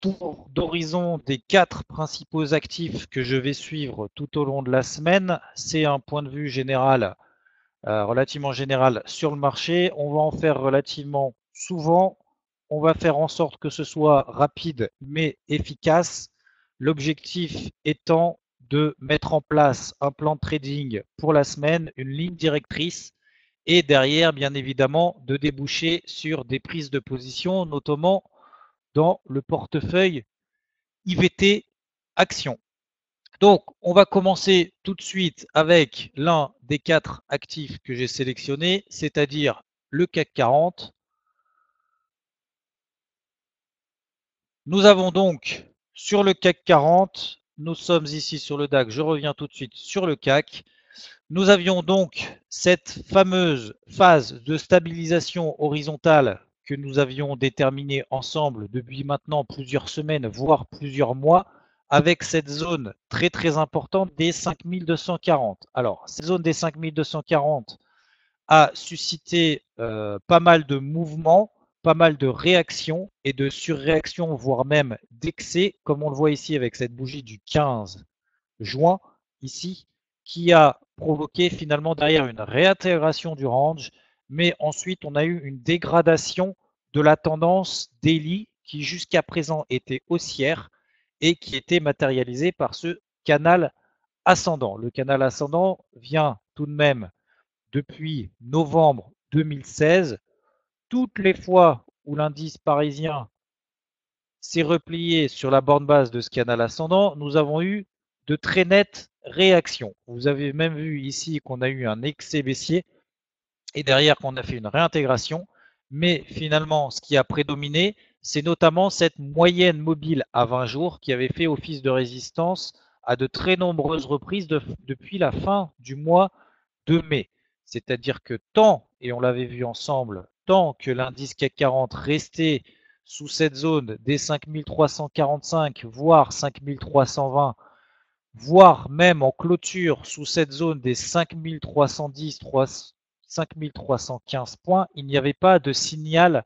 tour d'horizon des 4 principaux actifs que je vais suivre tout au long de la semaine. C'est un point de vue général, relativement général sur le marché. On va en faire relativement souvent. On va faire en sorte que ce soit rapide mais efficace. L'objectif étant de mettre en place un plan de trading pour la semaine, une ligne directrice et derrière, bien évidemment, de déboucher sur des prises de position, notamment dans le portefeuille IVT Action. Donc, on va commencer tout de suite avec l'un des 4 actifs que j'ai sélectionnés, c'est-à-dire le CAC 40. Nous avons donc sur le CAC 40, nous sommes ici sur le DAX, je reviens tout de suite sur le CAC. Nous avions donc cette fameuse phase de stabilisation horizontale que nous avions déterminée ensemble depuis maintenant plusieurs semaines, voire plusieurs mois, avec cette zone très très importante des 5240. Alors, cette zone des 5240 a suscité pas mal de mouvements, pas mal de réactions et de surréactions, voire même d'excès, comme on le voit ici avec cette bougie du 15 juin, ici, qui a provoqué finalement derrière une réintégration du range, mais ensuite on a eu une dégradation de la tendance daily qui jusqu'à présent était haussière et qui était matérialisée par ce canal ascendant. Le canal ascendant vient tout de même depuis novembre 2016. Toutes les fois où l'indice parisien s'est replié sur la borne basse de ce canal ascendant, nous avons eu de très nettes réactions. Vous avez même vu ici qu'on a eu un excès baissier et derrière qu'on a fait une réintégration. Mais finalement, ce qui a prédominé, c'est notamment cette moyenne mobile à 20 jours qui avait fait office de résistance à de très nombreuses reprises depuis la fin du mois de mai. C'est-à-dire que tant, et on l'avait vu ensemble, tant que l'indice CAC 40 restait sous cette zone des 5345, voire 5320, voire même en clôture sous cette zone des 5310, 5315 points, il n'y avait pas de signal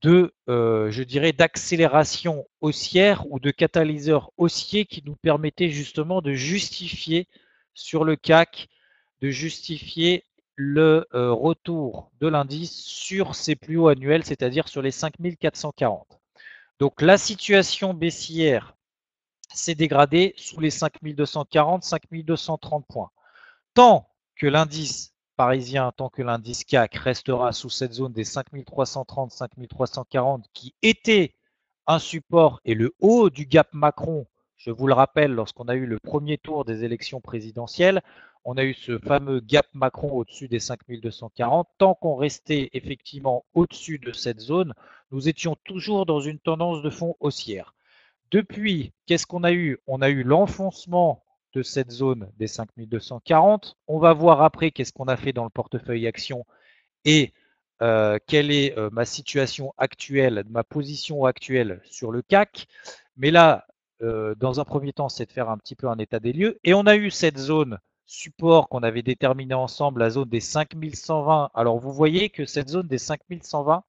de, je dirais, d'accélération haussière ou de catalyseur haussier qui nous permettait justement de justifier sur le CAC, de justifier le retour de l'indice sur ses plus hauts annuels, c'est-à-dire sur les 5440. Donc la situation baissière s'est dégradée sous les 5240, 5230 points. Tant que l'indice parisien, tant que l'indice CAC restera sous cette zone des 5330, 5340 qui était un support et le haut du gap Macron, je vous le rappelle, lorsqu'on a eu le premier tour des élections présidentielles, on a eu ce fameux gap Macron au-dessus des 5240. Tant qu'on restait effectivement au-dessus de cette zone, nous étions toujours dans une tendance de fond haussière. Depuis, qu'est-ce qu'on a eu? On a eu l'enfoncement de cette zone des 5240. On va voir après qu'est-ce qu'on a fait dans le portefeuille action et quelle est ma situation actuelle, ma position actuelle sur le CAC. Mais là, dans un premier temps, c'est de faire un petit peu un état des lieux. Et on a eu cette zone support qu'on avait déterminée ensemble, la zone des 5120. Alors vous voyez que cette zone des 5120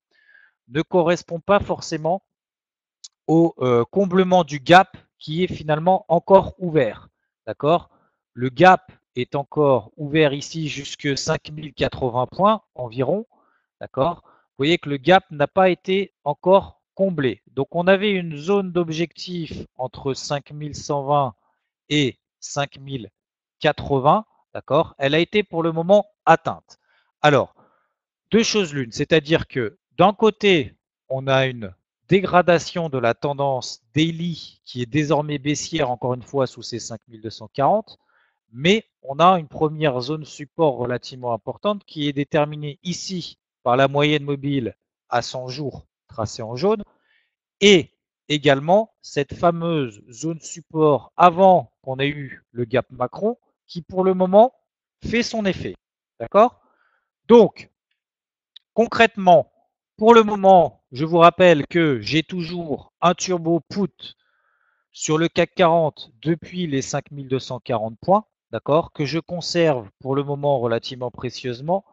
ne correspond pas forcément au comblement du gap qui est finalement encore ouvert. D'accord? Le gap est encore ouvert ici jusque 5080 points environ. D'accord? Vous voyez que le gap n'a pas été encore comblé. Donc on avait une zone d'objectif entre 5120 et 5080. D'accord? Elle a été pour le moment atteinte. Alors, deux choses l'une, c'est-à-dire que d'un côté, on a une dégradation de la tendance daily qui est désormais baissière, encore une fois, sous ces 5240, mais on a une première zone support relativement importante qui est déterminée ici par la moyenne mobile à 100 jours tracée en jaune et également cette fameuse zone support avant qu'on ait eu le gap Macron qui pour le moment fait son effet. D'accord? Donc, concrètement, pour le moment, je vous rappelle que j'ai toujours un turbo put sur le CAC 40 depuis les 5240 points, d'accord, que je conserve pour le moment relativement précieusement.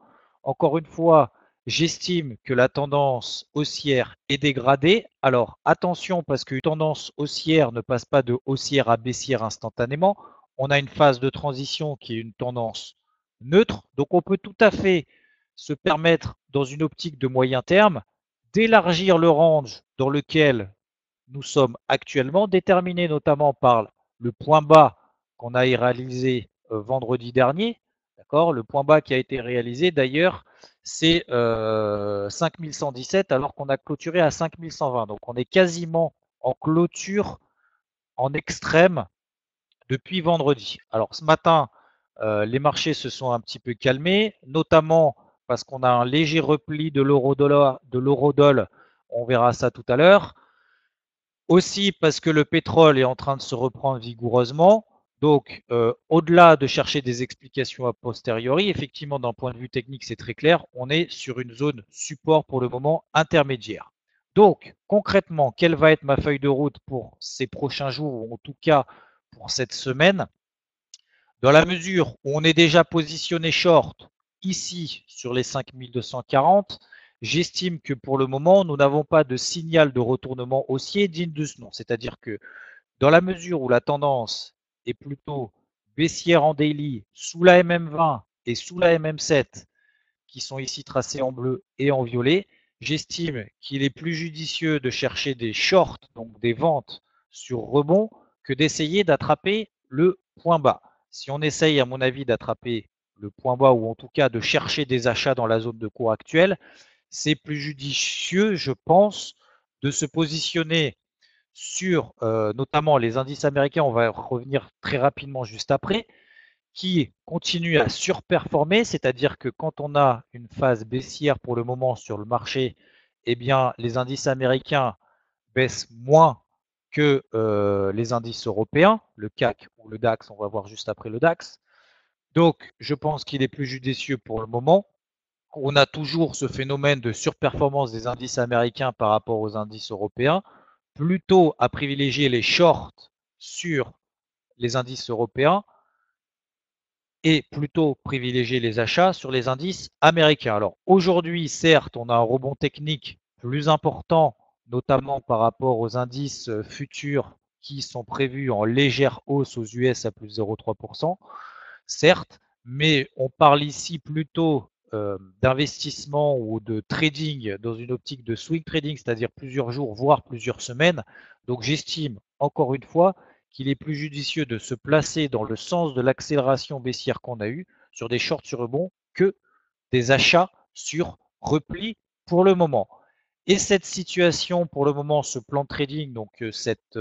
Encore une fois, j'estime que la tendance haussière est dégradée. Alors attention parce qu'une tendance haussière ne passe pas de haussière à baissière instantanément. On a une phase de transition qui est une tendance neutre. Donc on peut tout à fait se permettre, dans une optique de moyen terme, d'élargir le range dans lequel nous sommes actuellement, déterminé notamment par le point bas qu'on a réalisé vendredi dernier. D'accord. Le point bas qui a été réalisé d'ailleurs, c'est 5117 alors qu'on a clôturé à 5120. Donc on est quasiment en clôture en extrême depuis vendredi. Alors ce matin, les marchés se sont un petit peu calmés, notamment parce qu'on a un léger repli de l'euro-dollar, on verra ça tout à l'heure. Aussi parce que le pétrole est en train de se reprendre vigoureusement. Donc, au-delà de chercher des explications a posteriori, effectivement, d'un point de vue technique, c'est très clair, on est sur une zone support pour le moment intermédiaire. Donc, concrètement, quelle va être ma feuille de route pour ces prochains jours, ou en tout cas pour cette semaine? Dans la mesure où on est déjà positionné short ici sur les 5240, j'estime que pour le moment, nous n'avons pas de signal de retournement haussier digne de ce nom. C'est-à-dire que dans la mesure où la tendance est plutôt baissière en daily sous la MM20 et sous la MM7, qui sont ici tracés en bleu et en violet, j'estime qu'il est plus judicieux de chercher des shorts, donc des ventes sur rebond, que d'essayer d'attraper le point bas. Si on essaye, à mon avis, d'attraper le point bas, ou en tout cas de chercher des achats dans la zone de cours actuelle, c'est plus judicieux, je pense, de se positionner sur notamment les indices américains, on va revenir très rapidement juste après, qui continue à surperformer, c'est-à-dire que quand on a une phase baissière pour le moment sur le marché, eh bien les indices américains baissent moins que les indices européens, le CAC ou le DAX, on va voir juste après le DAX. Donc je pense qu'il est plus judicieux pour le moment. On a toujours ce phénomène de surperformance des indices américains par rapport aux indices européens, plutôt à privilégier les shorts sur les indices européens et plutôt privilégier les achats sur les indices américains. Alors aujourd'hui, certes, on a un rebond technique plus important, notamment par rapport aux indices futurs qui sont prévus en légère hausse aux US à plus 0,3%, certes, mais on parle ici plutôt d'investissement ou de trading dans une optique de swing trading, c'est-à-dire plusieurs jours, voire plusieurs semaines. Donc j'estime, encore une fois, qu'il est plus judicieux de se placer dans le sens de l'accélération baissière qu'on a eue sur des shorts sur rebond que des achats sur repli pour le moment. Et cette situation, pour le moment, ce plan de trading, donc cette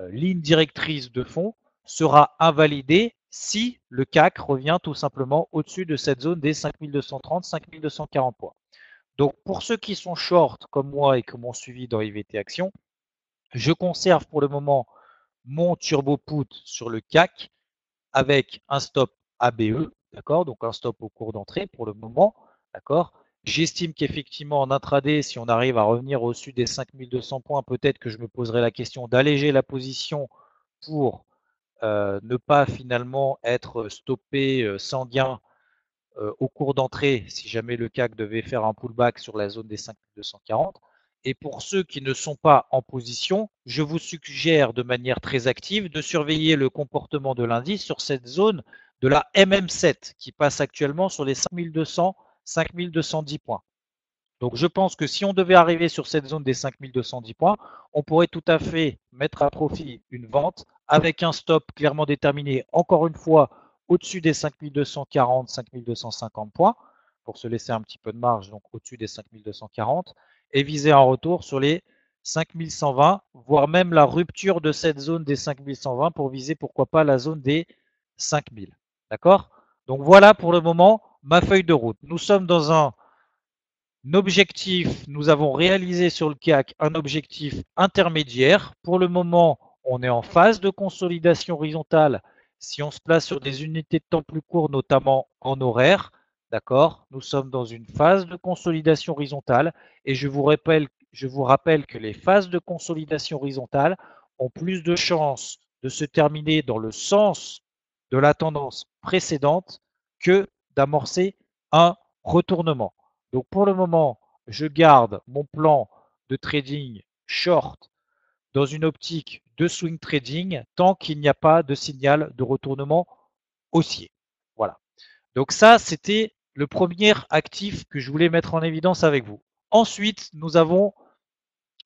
ligne directrice de fond, sera invalidée si le CAC revient tout simplement au-dessus de cette zone des 5230, 5240 points. Donc pour ceux qui sont short comme moi et qui m'ont suivi dans IVT Action, je conserve pour le moment mon turbo put sur le CAC avec un stop ABE, d'accord, donc un stop au cours d'entrée pour le moment, d'accord. J'estime qu'effectivement en intraday, si on arrive à revenir au-dessus des 5200 points, peut-être que je me poserai la question d'alléger la position pour ne pas finalement être stoppé sans gain au cours d'entrée si jamais le CAC devait faire un pullback sur la zone des 5240. Et pour ceux qui ne sont pas en position, je vous suggère de manière très active de surveiller le comportement de l'indice sur cette zone de la MM7 qui passe actuellement sur les 5200, 5210 points. Donc je pense que si on devait arriver sur cette zone des 5210 points, on pourrait tout à fait mettre à profit une vente avec un stop clairement déterminé, encore une fois, au-dessus des 5240, 5250 points, pour se laisser un petit peu de marge, donc au-dessus des 5240, et viser un retour sur les 5120, voire même la rupture de cette zone des 5120 pour viser, pourquoi pas, la zone des 5000. D'accord? Donc voilà pour le moment ma feuille de route. Nous sommes dans un objectif, nous avons réalisé sur le CAC un objectif intermédiaire. Pour le moment, on est en phase de consolidation horizontale. Si on se place sur des unités de temps plus courtes, notamment en horaire, d'accord, nous sommes dans une phase de consolidation horizontale et je vous rappelle que les phases de consolidation horizontale ont plus de chances de se terminer dans le sens de la tendance précédente que d'amorcer un retournement. Donc pour le moment, je garde mon plan de trading short dans une optique de swing trading tant qu'il n'y a pas de signal de retournement haussier. Voilà. Donc ça, c'était le premier actif que je voulais mettre en évidence avec vous. Ensuite, nous avons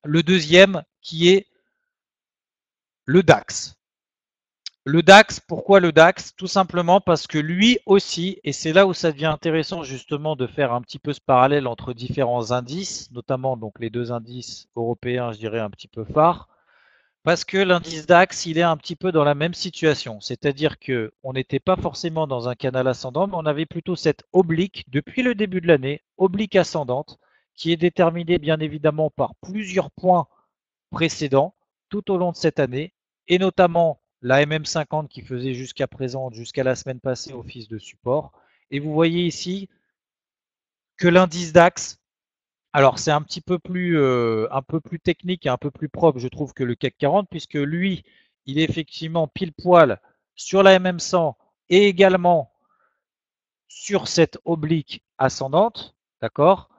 le deuxième qui est le DAX. Le DAX, pourquoi le DAX? Tout simplement parce que lui aussi, et c'est là où ça devient intéressant justement de faire un petit peu ce parallèle entre différents indices, notamment donc les deux indices européens, je dirais un petit peu phares, parce que l'indice DAX, il est un petit peu dans la même situation. C'est-à-dire que on n'était pas forcément dans un canal ascendant, mais on avait plutôt cette oblique depuis le début de l'année, oblique ascendante, qui est déterminée bien évidemment par plusieurs points précédents tout au long de cette année, et notamment la MM50 qui faisait jusqu'à présent, jusqu'à la semaine passée, office de support. Et vous voyez ici que l'indice DAX, alors c'est un peu plus technique et un peu plus propre, je trouve, que le CAC 40, puisque lui, il est effectivement pile poil sur la MM100 et également sur cette oblique ascendante, d'accord?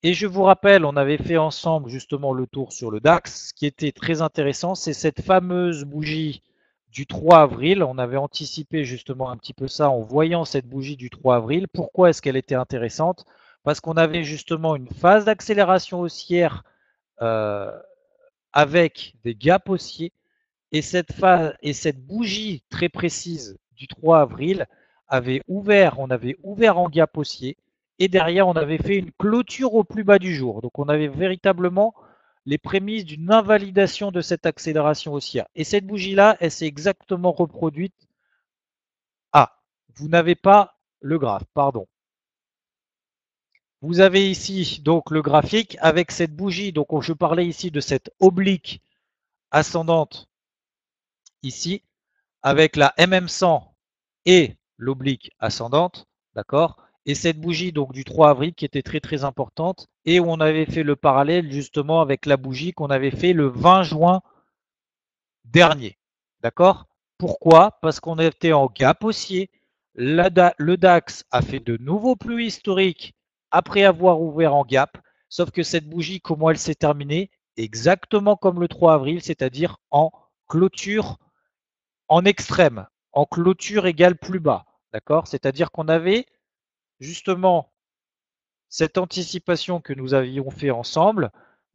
Et je vous rappelle, on avait fait ensemble justement le tour sur le DAX. Ce qui était très intéressant, c'est cette fameuse bougie du 3 avril. On avait anticipé justement un petit peu ça en voyant cette bougie du 3 avril. Pourquoi est-ce qu'elle était intéressante? Parce qu'on avait justement une phase d'accélération haussière euh, avec des gaps haussiers et cette bougie très précise du 3 avril on avait ouvert en gap haussier et derrière on avait fait une clôture au plus bas du jour. Donc on avait véritablement les prémices d'une invalidation de cette accélération haussière. Et cette bougie-là, elle s'est exactement reproduite. Ah, vous n'avez pas le graphe, pardon. Vous avez ici donc le graphique avec cette bougie. Donc je parlais ici de cette oblique ascendante ici avec la MM100 et l'oblique ascendante, d'accord? Et cette bougie donc du 3 avril qui était très très importante et où on avait fait le parallèle justement avec la bougie qu'on avait fait le 20 juin dernier, d'accord? Pourquoi? Parce qu'on était en gap haussier. Le DAX a fait de nouveaux plus historiques après avoir ouvert en gap, sauf que cette bougie, comment elle s'est terminée? Exactement comme le 3 avril, c'est-à-dire en clôture en extrême, en clôture égale plus bas. D'accord? C'est-à-dire qu'on avait justement cette anticipation que nous avions fait ensemble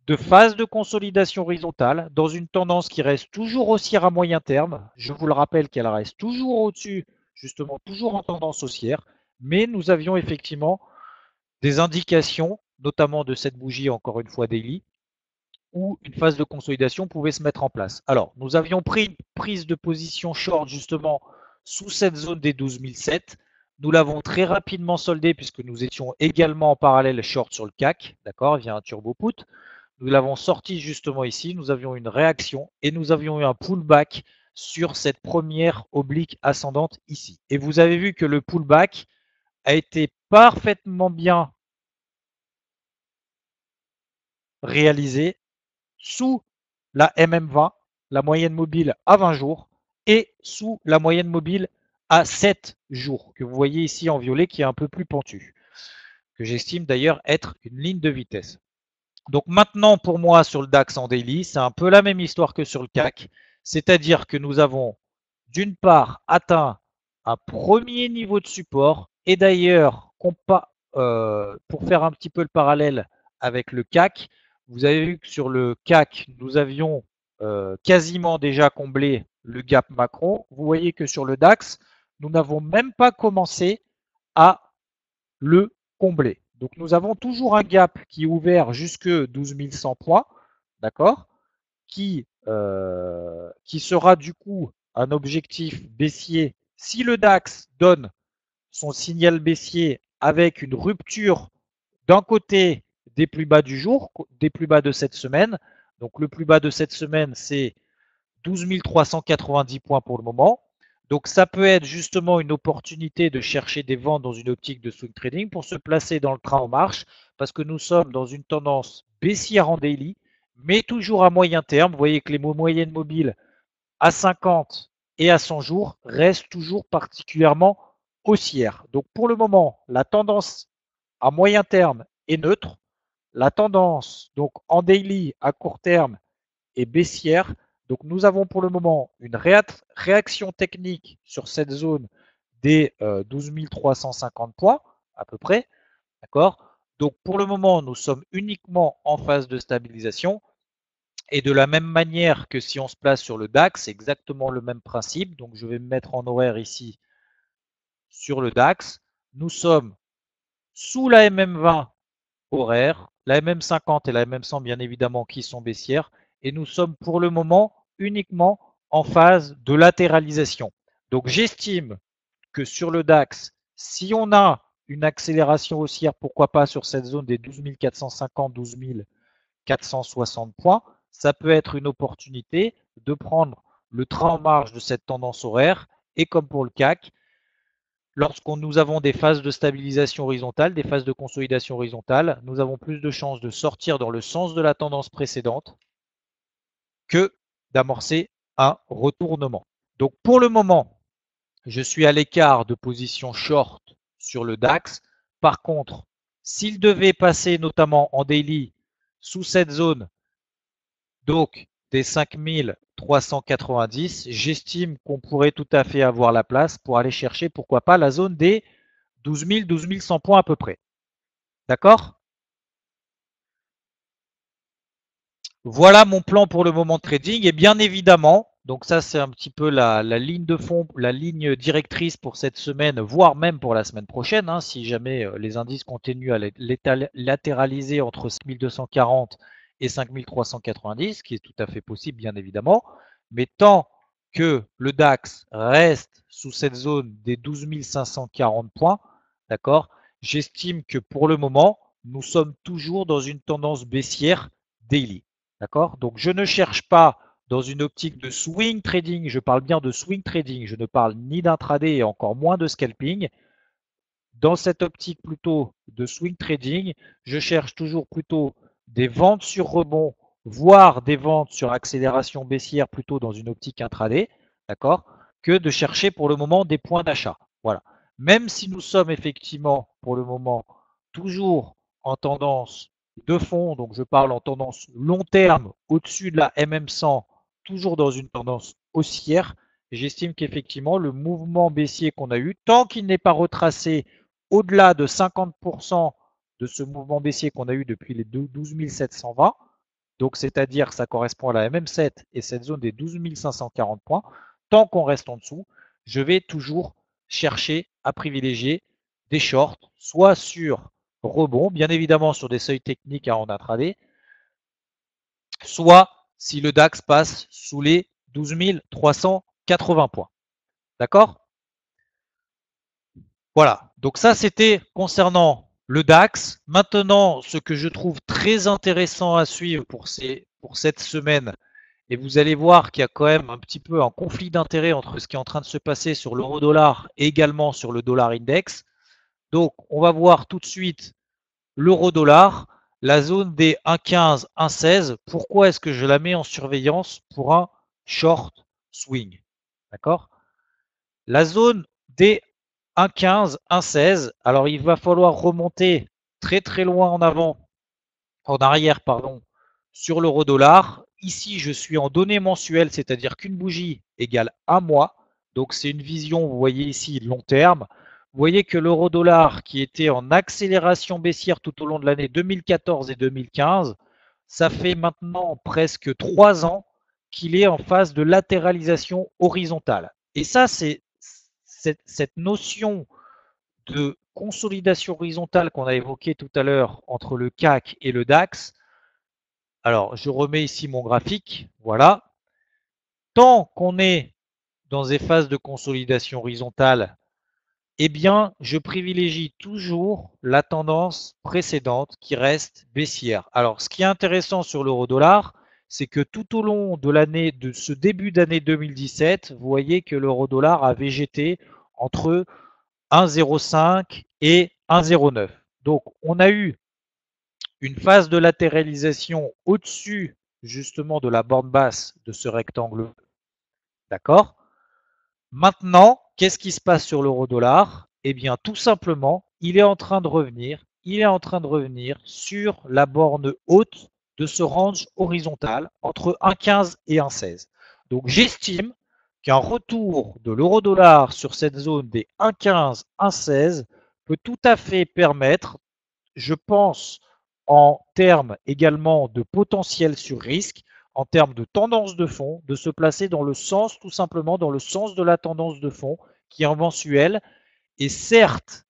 de phase de consolidation horizontale dans une tendance qui reste toujours haussière à moyen terme. Je vous le rappelle qu'elle reste toujours au-dessus, justement toujours en tendance haussière, mais nous avions effectivement des indications, notamment de cette bougie, encore une fois daily, où une phase de consolidation pouvait se mettre en place. Alors, nous avions pris une prise de position short justement sous cette zone des 12 007. Nous l'avons très rapidement soldé puisque nous étions également en parallèle short sur le CAC, d'accord, via un turbo put. Nous l'avons sorti justement ici, nous avions une réaction et nous avions eu un pullback sur cette première oblique ascendante ici. Et vous avez vu que le pullback a été parfaitement bien réalisé sous la MM20, la moyenne mobile à 20 jours, et sous la moyenne mobile à 7 jours, que vous voyez ici en violet, qui est un peu plus pentue, que j'estime d'ailleurs être une ligne de vitesse. Donc maintenant, pour moi, sur le DAX en daily, c'est un peu la même histoire que sur le CAC, c'est-à-dire que nous avons d'une part atteint un premier niveau de support, et d'ailleurs, pour faire un petit peu le parallèle avec le CAC, vous avez vu que sur le CAC, nous avions quasiment déjà comblé le gap macro. Vous voyez que sur le DAX, nous n'avons même pas commencé à le combler. Donc nous avons toujours un gap qui est ouvert jusque 12 100 points, d'accord, qui sera du coup un objectif baissier si le DAX donne son signal baissier avec une rupture d'un côté des plus bas du jour, des plus bas de cette semaine. Donc le plus bas de cette semaine, c'est 12 390 points pour le moment. Donc ça peut être justement une opportunité de chercher des ventes dans une optique de swing trading pour se placer dans le train en marche parce que nous sommes dans une tendance baissière en daily, mais toujours à moyen terme. Vous voyez que les moyennes mobiles à 50 et à 100 jours restent toujours particulièrement haussières. Donc pour le moment, la tendance à moyen terme est neutre. La tendance, donc en daily à court terme, est baissière. Donc nous avons pour le moment une réaction technique sur cette zone des 12 350 points à peu près. D'accord. Donc pour le moment, nous sommes uniquement en phase de stabilisation. Et de la même manière que si on se place sur le DAX, c'est exactement le même principe. Donc je vais me mettre en horaire ici sur le DAX. Nous sommes sous la MM20 horaire, la MM50 et la MM100 bien évidemment qui sont baissières. Et nous sommes pour le moment uniquement en phase de latéralisation. Donc j'estime que sur le DAX, si on a une accélération haussière, pourquoi pas sur cette zone des 12 450, 12 460 points, ça peut être une opportunité de prendre le train en marche de cette tendance horaire. Et comme pour le CAC, lorsqu'on nous avons des phases de stabilisation horizontale, des phases de consolidation horizontale, nous avons plus de chances de sortir dans le sens de la tendance précédente que d'amorcer un retournement. Donc pour le moment, je suis à l'écart de position short sur le DAX. Par contre, s'il devait passer notamment en daily sous cette zone, donc des 5390, j'estime qu'on pourrait tout à fait avoir la place pour aller chercher, pourquoi pas, la zone des 12 000, 12 100 points à peu près. D'accord? Voilà mon plan pour le moment de trading. Et bien évidemment, donc ça c'est un petit peu la ligne de fond, la ligne directrice pour cette semaine, voire même pour la semaine prochaine, hein, si jamais les indices continuent à latéraliser entre 5240 et 5390, ce qui est tout à fait possible bien évidemment. Mais tant que le DAX reste sous cette zone des 12 540 points, d'accord, j'estime que pour le moment, nous sommes toujours dans une tendance baissière daily. D'accord? Donc, je ne cherche pas dans une optique de swing trading, je parle bien de swing trading, je ne parle ni d'intraday et encore moins de scalping. Dans cette optique plutôt de swing trading, je cherche toujours plutôt des ventes sur rebond, voire des ventes sur accélération baissière plutôt dans une optique intraday, d'accord, que de chercher pour le moment des points d'achat. Voilà. Même si nous sommes effectivement pour le moment toujours en tendance de fond, donc je parle en tendance long terme au-dessus de la MM100, toujours dans une tendance haussière, j'estime qu'effectivement le mouvement baissier qu'on a eu, tant qu'il n'est pas retracé au-delà de 50% de ce mouvement baissier qu'on a eu depuis les 12 720, donc c'est-à-dire que ça correspond à la MM7 et cette zone des 12 540 points, tant qu'on reste en dessous, je vais toujours chercher à privilégier des shorts, soit sur rebond, bien évidemment sur des seuils techniques en intraday, soit si le DAX passe sous les 12 380 points. D'accord? Voilà, donc ça c'était concernant le DAX. Maintenant, ce que je trouve très intéressant à suivre pour cette semaine, et vous allez voir qu'il y a quand même un petit peu un conflit d'intérêts entre ce qui est en train de se passer sur l'euro-dollar et également sur le dollar index. Donc, on va voir tout de suite l'euro-dollar, la zone des 1,15, 1,16. Pourquoi est-ce que je la mets en surveillance pour un short swing? D'accord? La zone des 1,15, 1,16. Alors, il va falloir remonter très très loin en arrière, pardon, sur l'euro-dollar. Ici, je suis en données mensuelles, c'est-à-dire qu'une bougie égale un mois. Donc, c'est une vision, vous voyez ici, long terme. Vous voyez que l'euro-dollar, qui était en accélération baissière tout au long de l'année 2014 et 2015, ça fait maintenant presque 3 ans qu'il est en phase de latéralisation horizontale. Et ça, c'est cette notion de consolidation horizontale qu'on a évoquée tout à l'heure entre le CAC et le DAX. Alors, je remets ici mon graphique. Voilà. Tant qu'on est dans des phases de consolidation horizontale, eh bien, je privilégie toujours la tendance précédente qui reste baissière. Alors, ce qui est intéressant sur l'euro-dollar, c'est que tout au long de l'année, de ce début d'année 2017, vous voyez que l'euro-dollar a végété entre 1,05 et 1,09. Donc, on a eu une phase de latéralisation au-dessus justement de la bande basse de ce rectangle. D'accord? Maintenant, qu'est-ce qui se passe sur l'euro-dollar? Eh bien, tout simplement, il est en train de revenir il est en train de revenir sur la borne haute de ce range horizontal entre 1,15 et 1,16. Donc j'estime qu'un retour de l'euro-dollar sur cette zone des 1,15, 1,16 peut tout à fait permettre, je pense, en termes également de potentiel sur risque, en termes de tendance de fond, de se placer dans le sens, tout simplement, dans le sens de la tendance de fond, qui est en mensuel, et certes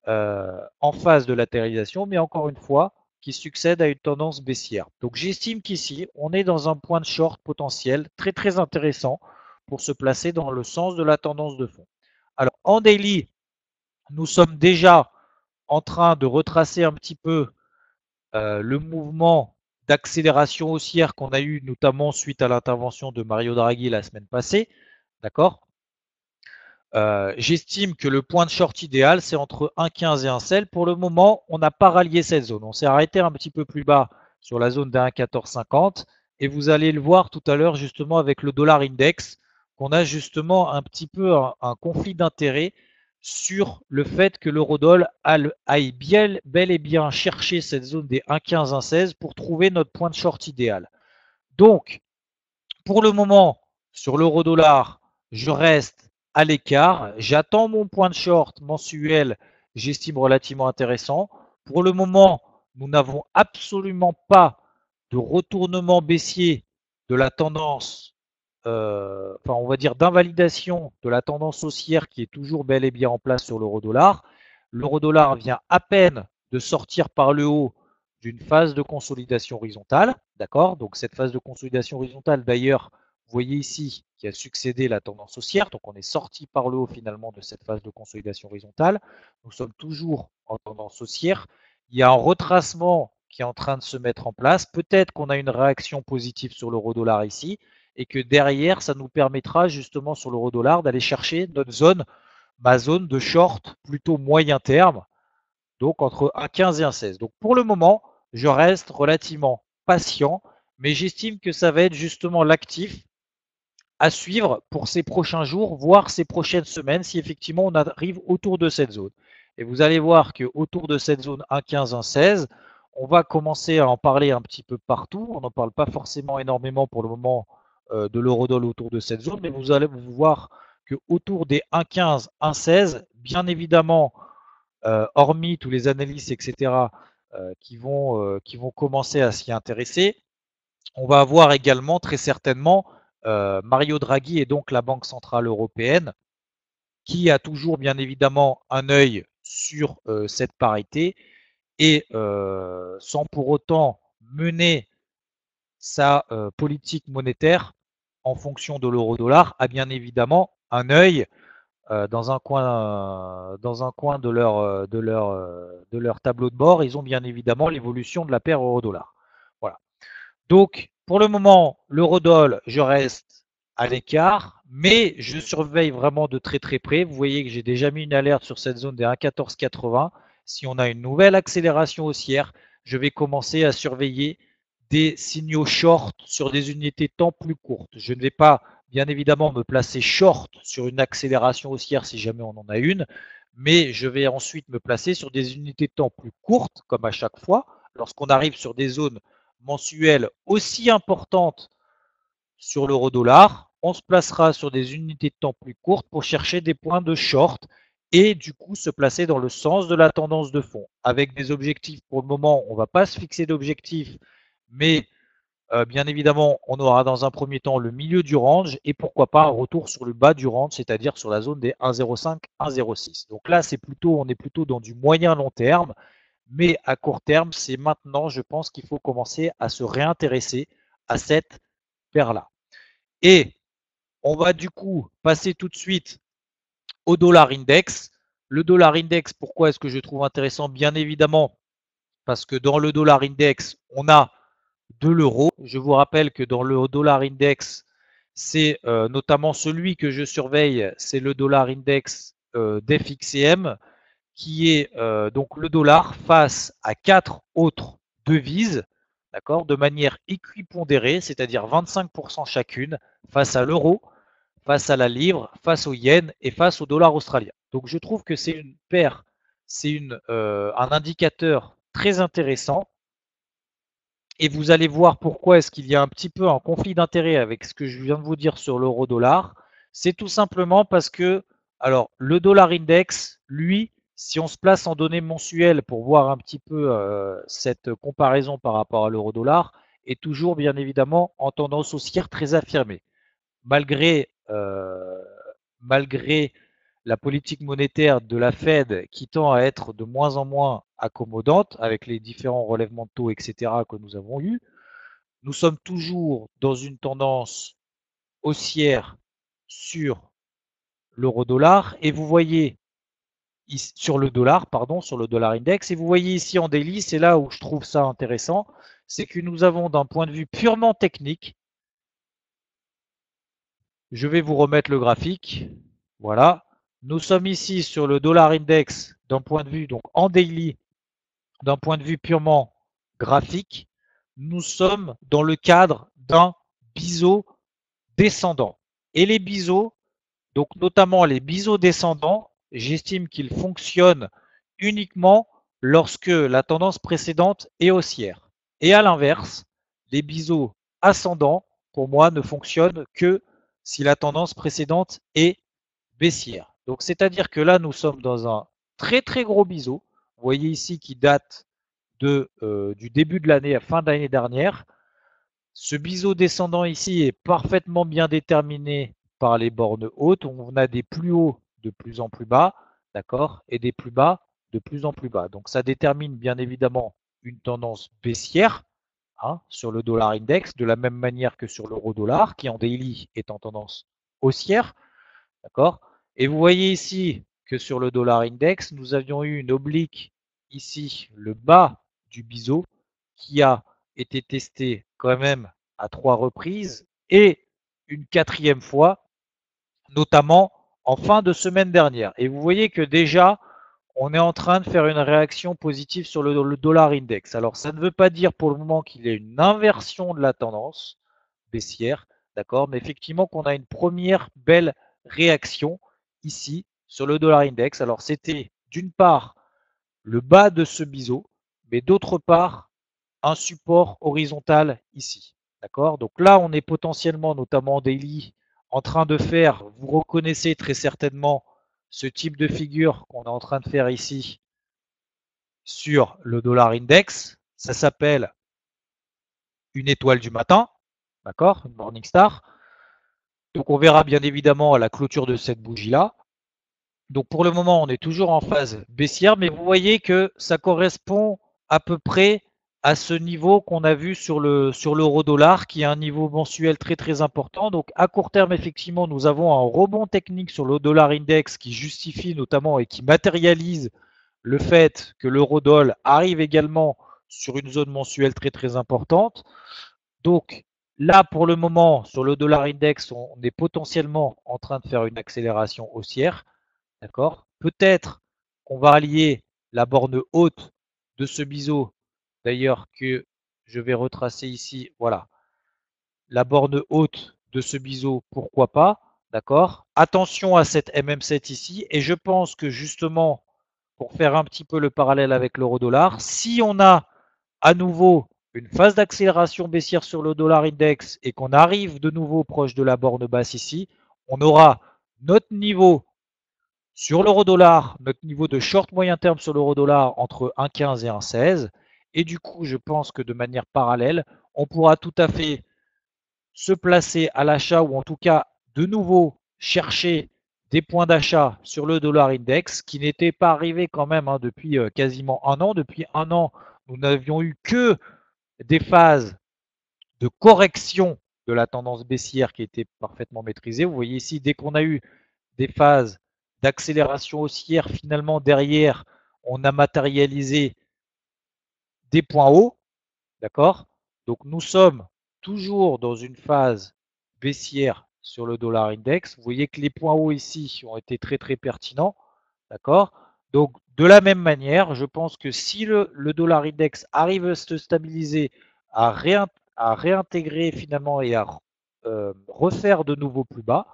en phase de latéralisation, mais encore une fois, qui succède à une tendance baissière. Donc j'estime qu'ici, on est dans un point de short potentiel très très intéressant pour se placer dans le sens de la tendance de fond. Alors en daily, nous sommes déjà en train de retracer un petit peu le mouvement d'accélération haussière qu'on a eu notamment suite à l'intervention de Mario Draghi la semaine passée. D'accord. J'estime que le point de short idéal, c'est entre 1,15 et 1,16. Pour le moment, on n'a pas rallié cette zone. On s'est arrêté un petit peu plus bas sur la zone des 1,1450. Et vous allez le voir tout à l'heure justement avec le dollar index, qu'on a justement un petit peu un conflit d'intérêts sur le fait que l'eurodoll aille bel et bien chercher cette zone des 1,15, 1,16 pour trouver notre point de short idéal. Donc, pour le moment, sur l'euro-dollar, je reste à l'écart. J'attends mon point de short mensuel, j'estime relativement intéressant. Pour le moment, nous n'avons absolument pas de retournement baissier de la tendance, enfin on va dire d'invalidation de la tendance haussière qui est toujours bel et bien en place sur l'euro-dollar. L'euro-dollar vient à peine de sortir par le haut d'une phase de consolidation horizontale, d'accord. Donc cette phase de consolidation horizontale, d'ailleurs, vous voyez ici, qui a succédé la tendance haussière. Donc on est sorti par le haut finalement de cette phase de consolidation horizontale. Nous sommes toujours en tendance haussière. Il y a un retracement qui est en train de se mettre en place. Peut-être qu'on a une réaction positive sur l'euro-dollar ici et que derrière, ça nous permettra justement sur l'euro-dollar d'aller chercher notre zone, ma zone de short plutôt moyen terme, donc entre 1,15 et 1,16. Donc pour le moment, je reste relativement patient, mais j'estime que ça va être justement l'actif à suivre pour ces prochains jours, voire ces prochaines semaines, si effectivement on arrive autour de cette zone. Et vous allez voir que autour de cette zone 1,15, 1,16, on va commencer à en parler un petit peu partout. On n'en parle pas forcément énormément pour le moment de l'eurodoll autour de cette zone, mais vous allez voir que autour des 1,15, 1,16, bien évidemment, hormis tous les analystes, etc., qui vont commencer à s'y intéresser, on va avoir également très certainement Mario Draghi et donc la Banque centrale européenne qui a toujours bien évidemment un œil sur cette parité et sans pour autant mener sa politique monétaire en fonction de l'euro-dollar, a bien évidemment un œil dans un coin de leur tableau de bord. Ils ont bien évidemment l'évolution de la paire euro-dollar. Voilà. Donc, pour le moment, l'eurodoll, je reste à l'écart, mais je surveille vraiment de très très près. Vous voyez que j'ai déjà mis une alerte sur cette zone des 1,1480. Si on a une nouvelle accélération haussière, je vais commencer à surveiller des signaux short sur des unités de temps plus courtes. Je ne vais pas, bien évidemment, me placer short sur une accélération haussière si jamais on en a une, mais je vais ensuite me placer sur des unités de temps plus courtes, comme à chaque fois. Lorsqu'on arrive sur des zones mensuelles aussi importantes sur l'euro-dollar, on se placera sur des unités de temps plus courtes pour chercher des points de short et du coup se placer dans le sens de la tendance de fond. Avec des objectifs, pour le moment, on ne va pas se fixer d'objectifs, mais bien évidemment, on aura dans un premier temps le milieu du range et pourquoi pas un retour sur le bas du range, c'est-à-dire sur la zone des 1,05, 1,06. Donc là, on est plutôt dans du moyen long terme, mais à court terme, c'est maintenant, je pense qu'il faut commencer à se réintéresser à cette paire-là. Et on va du coup passer tout de suite au dollar index. Le dollar index, pourquoi est-ce que je trouve intéressant? Bien évidemment, parce que dans le dollar index, on a de l'euro. Je vous rappelle que dans le dollar index, c'est notamment celui que je surveille, c'est le dollar index d'FXCM, qui est donc le dollar face à 4 autres devises, d'accord, de manière équipondérée, c'est-à-dire 25% chacune, face à l'euro, face à la livre, face au yen et face au dollar australien. Donc je trouve que c'est une paire c'est un indicateur très intéressant. Et vous allez voir pourquoi est-ce qu'il y a un petit peu un conflit d'intérêt avec ce que je viens de vous dire sur l'euro-dollar. C'est tout simplement parce que, alors, le dollar index, lui, si on se place en données mensuelles pour voir un petit peu cette comparaison par rapport à l'euro-dollar, est toujours bien évidemment en tendance haussière très affirmée. Malgré la politique monétaire de la Fed qui tend à être de moins en moins accommodante avec les différents relèvements de taux, etc., que nous avons eus, nous sommes toujours dans une tendance haussière sur l'euro-dollar et vous voyez sur le dollar, pardon, sur le dollar index, et vous voyez ici en daily, c'est là où je trouve ça intéressant, c'est que nous avons d'un point de vue purement technique, je vais vous remettre le graphique, voilà, nous sommes ici sur le dollar index d'un point de vue, donc en daily, d'un point de vue purement graphique, nous sommes dans le cadre d'un biseau descendant. Et les biseaux, donc notamment les biseaux descendants, j'estime qu'ils fonctionnent uniquement lorsque la tendance précédente est haussière. Et à l'inverse, les biseaux ascendants, pour moi, ne fonctionnent que si la tendance précédente est baissière. Donc c'est-à-dire que là, nous sommes dans un très très gros biseau. Vous voyez ici qui date du début de l'année à fin d'année dernière. Ce biseau descendant ici est parfaitement bien déterminé par les bornes hautes. On a des plus hauts de plus en plus bas, d'accord, et des plus bas de plus en plus bas. Donc ça détermine bien évidemment une tendance baissière sur le dollar index, de la même manière que sur l'euro dollar, qui en daily est en tendance haussière, d'accord. Et vous voyez ici que sur le dollar index, nous avions eu une oblique ici, le bas du biseau, qui a été testé quand même à 3 reprises et une quatrième fois, notamment en fin de semaine dernière. Et vous voyez que déjà, on est en train de faire une réaction positive sur le dollar index. Alors, ça ne veut pas dire pour le moment qu'il y a une inversion de la tendance baissière, d'accord, mais effectivement qu'on a une première belle réaction ici sur le dollar index. Alors, c'était d'une part le bas de ce biseau, mais d'autre part un support horizontal ici. D'accord. Donc là, on est potentiellement, notamment en daily, en train de faire, vous reconnaissez très certainement ce type de figure qu'on est en train de faire ici sur le dollar index. Ça s'appelle une étoile du matin, d'accord, une morning star. Donc on verra bien évidemment à la clôture de cette bougie-là. Donc pour le moment, on est toujours en phase baissière, mais vous voyez que ça correspond à peu près à ce niveau qu'on a vu sur l'euro-dollar, qui est un niveau mensuel très très important. Donc à court terme, effectivement, nous avons un rebond technique sur le dollar index qui justifie notamment et qui matérialise le fait que l'euro-dollar arrive également sur une zone mensuelle très très importante. Donc là, pour le moment, sur le dollar index, on est potentiellement en train de faire une accélération haussière. D'accord. Peut-être qu'on va allier la borne haute de ce biseau, d'ailleurs que je vais retracer ici, voilà, la borne haute de ce biseau, pourquoi pas, d'accord. Attention à cette MM7 ici, et je pense que justement, pour faire un petit peu le parallèle avec l'euro-dollar, si on a à nouveau une phase d'accélération baissière sur le dollar index et qu'on arrive de nouveau proche de la borne basse ici, on aura notre niveau sur l'euro-dollar, notre niveau de short moyen terme sur l'euro-dollar entre 1,15 et 1,16. Et du coup, je pense que de manière parallèle, on pourra tout à fait se placer à l'achat ou en tout cas de nouveau chercher des points d'achat sur le dollar index qui n'était pas arrivé quand même depuis quasiment un an. Depuis un an, nous n'avions eu que des phases de correction de la tendance baissière qui était parfaitement maîtrisée. Vous voyez ici, dès qu'on a eu des phases d'accélération haussière, finalement derrière, on a matérialisé des points hauts, d'accord. Donc nous sommes toujours dans une phase baissière sur le dollar index. Vous voyez que les points hauts ici ont été très très pertinents, d'accord. Donc de la même manière, je pense que si le dollar index arrive à se stabiliser, à, à réintégrer finalement et à refaire de nouveaux plus bas,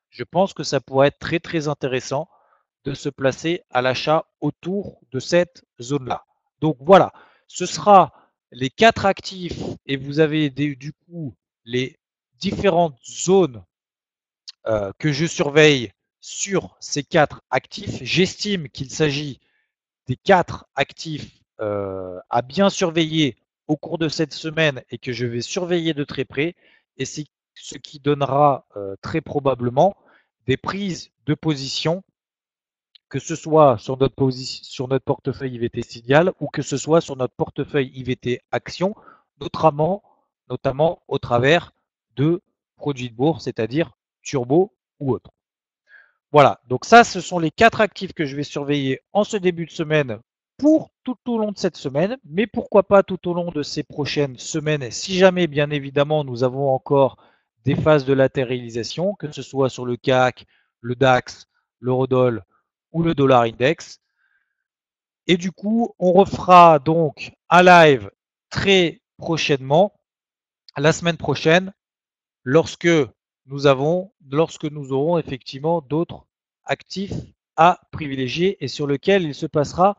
je pense que ça pourrait être très très intéressant de se placer à l'achat autour de cette zone-là. Donc voilà, ce sera les 4 actifs et vous avez du coup les différentes zones que je surveille sur ces 4 actifs. J'estime qu'il s'agit des 4 actifs à bien surveiller au cours de cette semaine et que je vais surveiller de très près. Et c'est ce qui donnera très probablement des prises de position, que ce soit sur notre portefeuille IVT Signal ou que ce soit sur notre portefeuille IVT Action, notamment, notamment au travers de produits de bourse, c'est-à-dire Turbo ou autres. Voilà, donc ça, ce sont les 4 actifs que je vais surveiller en ce début de semaine pour tout au long de cette semaine, mais pourquoi pas tout au long de ces prochaines semaines, si jamais, bien évidemment, nous avons encore des phases de latéralisation, que ce soit sur le CAC, le DAX, l'Eurodoll ou le dollar index. Et du coup, on refera donc un live très prochainement, la semaine prochaine, lorsque lorsque nous aurons effectivement d'autres actifs à privilégier et sur lesquels il se passera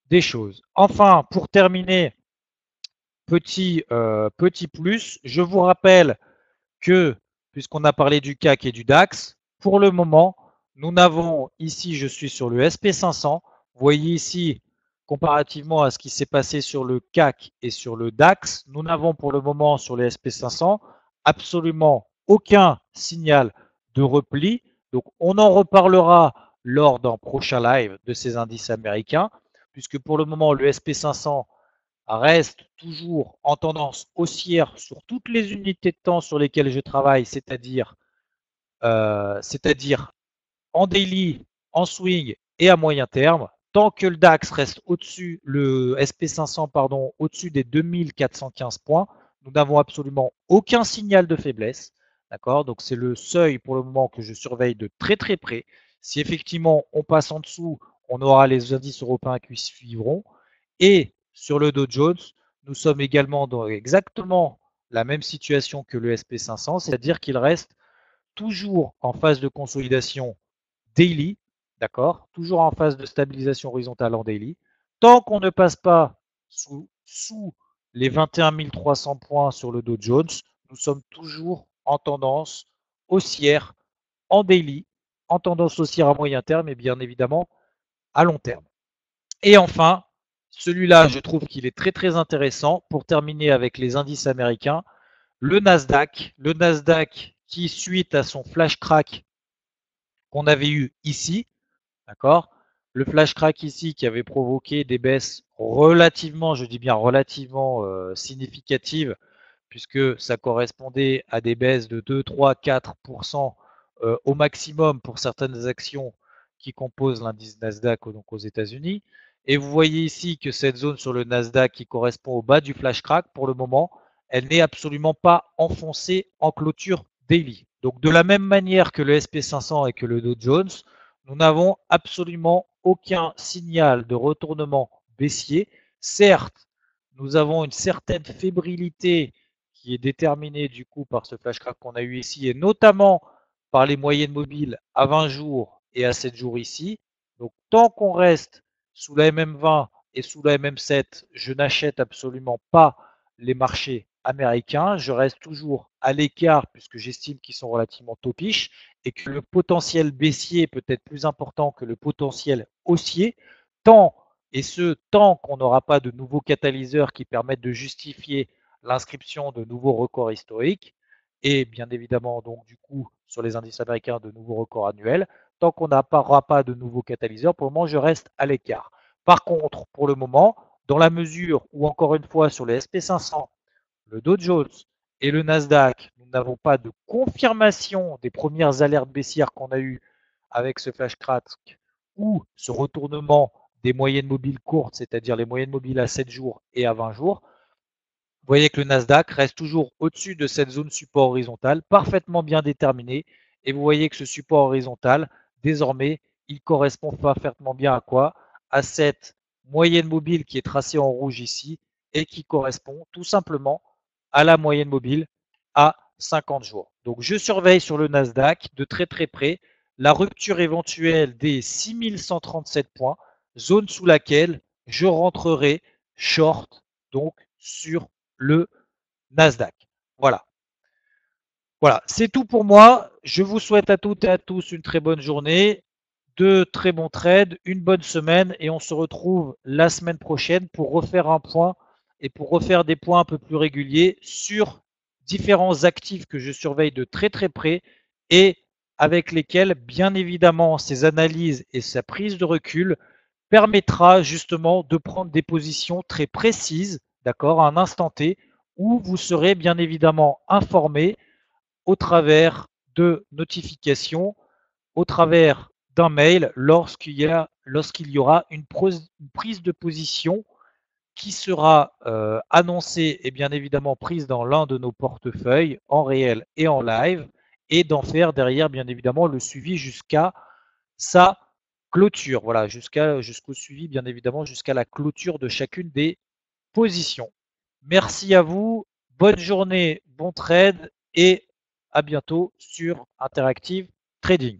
des choses. Enfin, pour terminer, petit plus, je vous rappelle que, puisqu'on a parlé du CAC et du DAX, pour le moment, nous n'avons ici, je suis sur le SP500. Vous voyez ici, comparativement à ce qui s'est passé sur le CAC et sur le DAX, nous n'avons pour le moment sur le SP500 absolument aucun signal de repli. Donc, on en reparlera lors d'un prochain live de ces indices américains, puisque pour le moment, le SP500 reste toujours en tendance haussière sur toutes les unités de temps sur lesquelles je travaille, c'est-à-dire en daily, en swing et à moyen terme. Tant que le DAX reste au-dessus, le SP500 pardon, au-dessus des 2415 points, nous n'avons absolument aucun signal de faiblesse. D'accord? Donc c'est le seuil pour le moment que je surveille de très très près. Si effectivement on passe en dessous, on aura les indices européens qui suivront. Et sur le Dow Jones, nous sommes également dans exactement la même situation que le SP500, c'est-à-dire qu'il reste toujours en phase de consolidation daily, d'accord? Toujours en phase de stabilisation horizontale en daily. Tant qu'on ne passe pas sous les 21 300 points sur le Dow Jones, nous sommes toujours en tendance haussière en daily, en tendance haussière à moyen terme et bien évidemment à long terme. Et enfin, celui-là, je trouve qu'il est très très intéressant pour terminer avec les indices américains. Le Nasdaq qui, suite à son flash crack qu'on avait eu ici, d'accord, le flash crack ici qui avait provoqué des baisses relativement, je dis bien relativement significatives, puisque ça correspondait à des baisses de 2, 3, 4% au maximum pour certaines actions qui composent l'indice Nasdaq donc aux États-Unis. Et vous voyez ici que cette zone sur le Nasdaq qui correspond au bas du flash crack, pour le moment, elle n'est absolument pas enfoncée en clôture daily. Donc de la même manière que le SP500 et que le Dow Jones, nous n'avons absolument aucun signal de retournement baissier. Certes, nous avons une certaine fébrilité qui est déterminée du coup par ce flash crack qu'on a eu ici et notamment par les moyennes mobiles à 20 jours et à 7 jours ici. Donc tant qu'on reste sous la MM20 et sous la MM7, je n'achète absolument pas les marchés américains. Je reste toujours à l'écart puisque j'estime qu'ils sont relativement topiches et que le potentiel baissier peut être plus important que le potentiel haussier, tant et ce tant qu'on n'aura pas de nouveaux catalyseurs qui permettent de justifier l'inscription de nouveaux records historiques et bien évidemment donc du coup sur les indices américains de nouveaux records annuels. Tant qu'on n'aura pas de nouveaux catalyseurs, pour le moment je reste à l'écart. Par contre, pour le moment, dans la mesure où encore une fois sur les SP500, le Dow Jones et le Nasdaq, nous n'avons pas de confirmation des premières alertes baissières qu'on a eues avec ce flash crack ou ce retournement des moyennes mobiles courtes, c'est-à-dire les moyennes mobiles à 7 jours et à 20 jours. Vous voyez que le Nasdaq reste toujours au-dessus de cette zone support horizontale, parfaitement bien déterminée. Et vous voyez que ce support horizontal, désormais, il correspond parfaitement bien à quoi? À cette moyenne mobile qui est tracée en rouge ici et qui correspond tout simplement à la moyenne mobile à 50 jours. Donc je surveille sur le Nasdaq de très très près la rupture éventuelle des 6137 points, zone sous laquelle je rentrerai short donc sur le Nasdaq. Voilà. Voilà, c'est tout pour moi. Je vous souhaite à toutes et à tous une très bonne journée, de très bons trades, une bonne semaine et on se retrouve la semaine prochaine pour refaire un point et pour refaire des points un peu plus réguliers sur différents actifs que je surveille de très très près et avec lesquels, bien évidemment, ces analyses et sa prise de recul permettra justement de prendre des positions très précises, d'accord, à un instant T, où vous serez bien évidemment informé au travers de notifications, au travers d'un mail lorsqu'il y aura une prise de position qui sera annoncée et bien évidemment prise dans l'un de nos portefeuilles en réel et en live et d'en faire derrière bien évidemment le suivi jusqu'à sa clôture. Voilà, jusqu'au suivi bien évidemment jusqu'à la clôture de chacune des positions. Merci à vous, bonne journée, bon trade et à bientôt sur Interactive Trading.